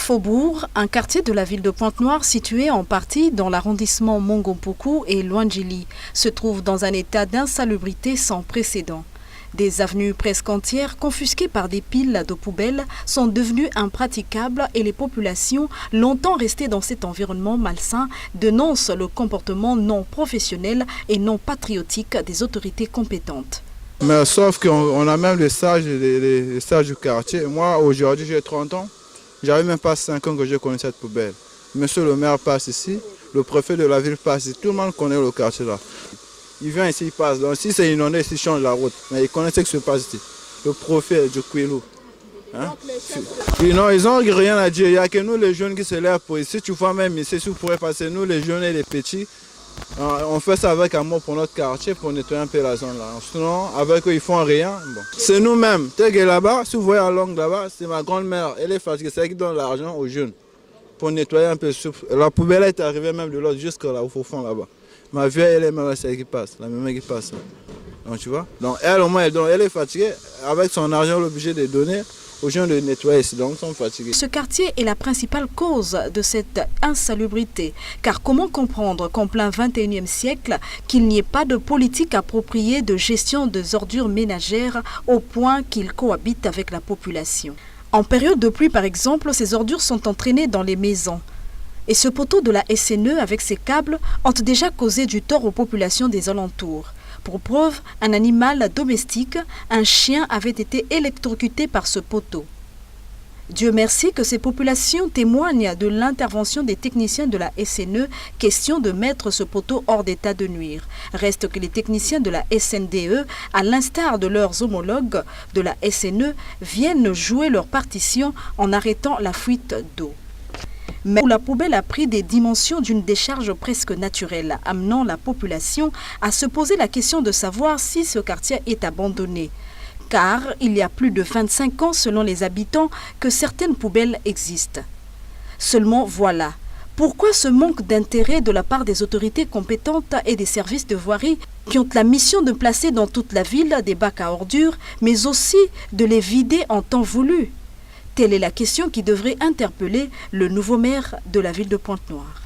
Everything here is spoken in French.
Faubourg, un quartier de la ville de Pointe-Noire situé en partie dans l'arrondissement Mongompoku et Luandjili, se trouve dans un état d'insalubrité sans précédent. Des avenues presque entières, confisquées par des piles de poubelles, sont devenues impraticables et les populations, longtemps restées dans cet environnement malsain, dénoncent le comportement non professionnel et non patriotique des autorités compétentes. Mais sauf qu'on a même les sages du quartier. Moi, aujourd'hui, j'ai 30 ans. J'avais même pas 5 ans que je connais cette poubelle. Monsieur le maire passe ici, le préfet de la ville passe ici, tout le monde connaît le quartier là. Il vient ici, il passe. Donc si c'est inondé, il change la route. Mais il connaît ce qui se passe ici. Le préfet du Kouilou. Hein? Non, ils n'ont rien à dire. Il n'y a que nous les jeunes qui se lèvent pour ici. Tu vois même ici, si vous pourrez passer, nous les jeunes et les petits, on fait ça avec amour pour notre quartier, pour nettoyer un peu la zone là. Sinon, avec eux, ils font rien. Bon. C'est nous-mêmes. Tu sais là-bas, si vous voyez à longue là-bas, c'est ma grand-mère. Elle est fatiguée, c'est elle qui donne l'argent aux jeunes pour nettoyer un peu. La poubelle est arrivée même de l'autre jusqu'à là, au fond là-bas. Ma vieille, elle est même celle qui passe, la même qui passe. Donc tu vois. Donc elle au moins, elle est fatiguée. Avec son argent, elle est obligée de donner aux gens de nettoyer ici, donc ils sont fatigués. Ce quartier est la principale cause de cette insalubrité. Car comment comprendre qu'en plein 21e siècle, qu'il n'y ait pas de politique appropriée de gestion des ordures ménagères au point qu'ils cohabitent avec la population. En période de pluie, par exemple, ces ordures sont entraînées dans les maisons. Et ce poteau de la SNE avec ses câbles ont déjà causé du tort aux populations des alentours. Pour preuve, un animal domestique, un chien, avait été électrocuté par ce poteau. Dieu merci que ces populations témoignent de l'intervention des techniciens de la SNE, question de mettre ce poteau hors d'état de nuire. Reste que les techniciens de la SNDE, à l'instar de leurs homologues de la SNE, viennent jouer leur partition en arrêtant la fuite d'eau. Mais où la poubelle a pris des dimensions d'une décharge presque naturelle, amenant la population à se poser la question de savoir si ce quartier est abandonné. Car il y a plus de 25 ans, selon les habitants, que certaines poubelles existent. Seulement voilà, pourquoi ce manque d'intérêt de la part des autorités compétentes et des services de voirie qui ont la mission de placer dans toute la ville des bacs à ordures, mais aussi de les vider en temps voulu? Telle est la question qui devrait interpeller le nouveau maire de la ville de Pointe-Noire.